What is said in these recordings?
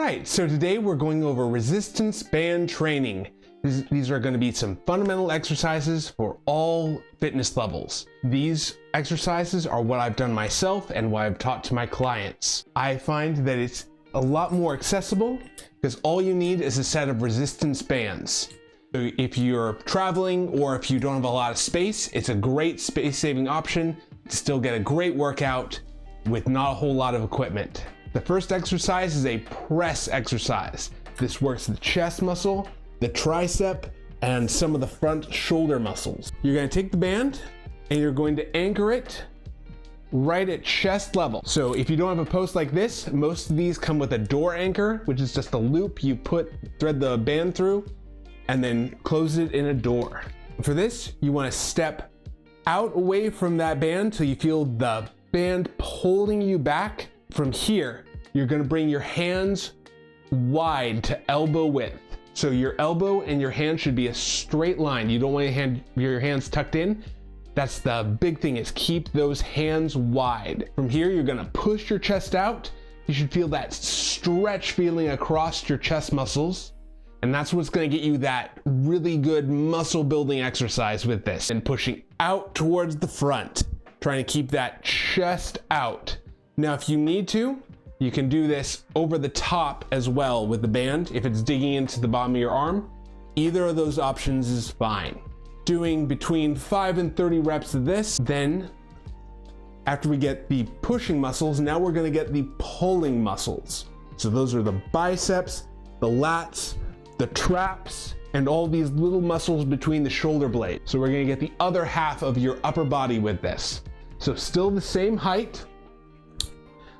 right, so today we're going over resistance band training. These are going to be some fundamental exercises for all fitness levels. These exercises are what I've done myself and what I've taught to my clients. I find that it's a lot more accessible because all you need is a set of resistance bands. So if you're traveling or if you don't have a lot of space, it's a great space-saving option to still get a great workout with not a whole lot of equipment. The first exercise is a press exercise. This works the chest muscle, the tricep, and some of the front shoulder muscles. You're going to take the band and you're going to anchor it right at chest level. So if you don't have a post like this, most of these come with a door anchor, which is just a loop you thread the band through and then close it in a door. For this, you want to step out away from that band till you feel the band pulling you back. From here, you're going to bring your hands wide to elbow width. So your elbow and your hand should be a straight line. You don't want your hands tucked in. That's the big thing, is keep those hands wide. From here, you're going to push your chest out. You should feel that stretch feeling across your chest muscles. And that's what's going to get you that really good muscle building exercise with this. And pushing out towards the front, trying to keep that chest out. Now, if you need to, you can do this over the top as well with the band if it's digging into the bottom of your arm. Either of those options is fine. Doing between 5 and 30 reps of this. Then, after we get the pushing muscles, now we're going to get the pulling muscles. So those are the biceps, the lats, the traps, and all these little muscles between the shoulder blades. So we're going to get the other half of your upper body with this. So still the same height,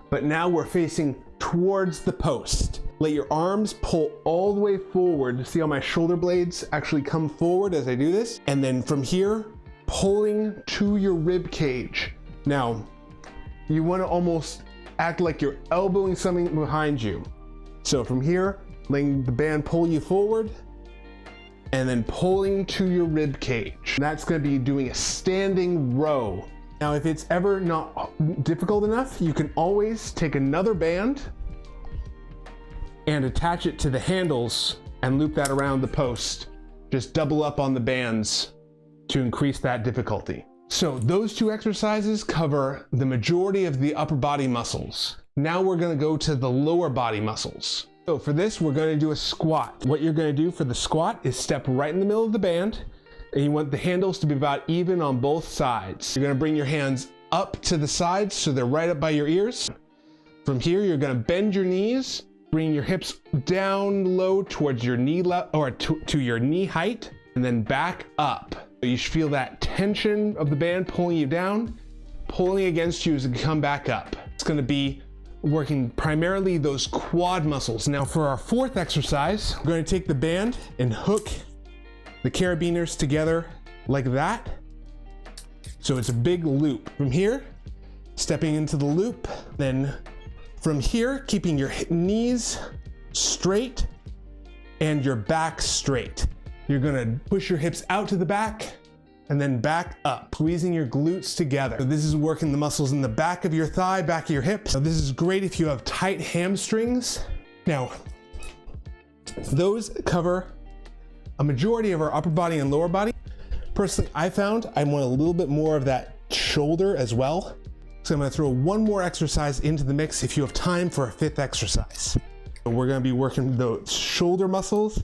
but now we're facing towards the post. Let your arms pull all the way forward. See how my shoulder blades actually come forward as I do this? And then from here, pulling to your rib cage. Now, you want to almost act like you're elbowing something behind you. So from here, letting the band pull you forward, and then pulling to your rib cage. That's going to be doing a standing row. Now, if it's ever not difficult enough, you can always take another band and attach it to the handles and loop that around the post. Just double up on the bands to increase that difficulty. So those two exercises cover the majority of the upper body muscles. Now we're going to go to the lower body muscles. So for this, we're going to do a squat. What you're going to do for the squat is step right in the middle of the band, and you want the handles to be about even on both sides. You're going to bring your hands up to the sides so they're right up by your ears. From here, you're going to bend your knees, bring your hips down low towards your knee to your knee height, and then back up. You should feel that tension of the band pulling you down, pulling against you as you come back up. It's going to be working primarily those quad muscles. Now for our fourth exercise, we're going to take the band and hook the carabiners together like that. So it's a big loop. From here, stepping into the loop. Then from here, keeping your knees straight and your back straight. You're going to push your hips out to the back and then back up, squeezing your glutes together. So this is working the muscles in the back of your thigh, back of your hips. Now this is great if you have tight hamstrings. Now, those cover a majority of our upper body and lower body. Personally, I found I want a little bit more of that shoulder as well. So I'm going to throw one more exercise into the mix if you have time for a fifth exercise. So we're going to be working those shoulder muscles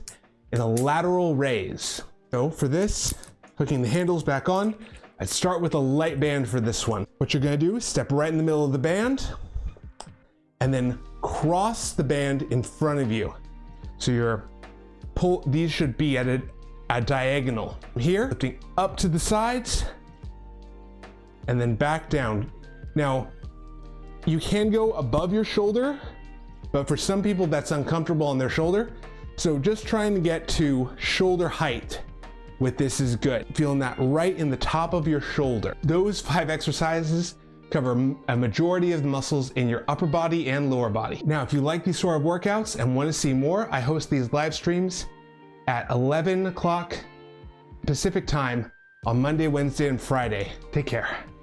in a lateral raise. So for this, hooking the handles back on, I'd start with a light band for this one. What you're going to do is step right in the middle of the band and then cross the band in front of you. So these should be at a diagonal. Here, lifting up to the sides and then back down. Now, you can go above your shoulder, but for some people that's uncomfortable on their shoulder. So just trying to get to shoulder height with this is good. Feeling that right in the top of your shoulder. Those 5 exercises cover a majority of the muscles in your upper body and lower body. Now, if you like these sort of workouts and want to see more, I host these live streams at 11 o'clock Pacific time on Monday, Wednesday, and Friday. Take care.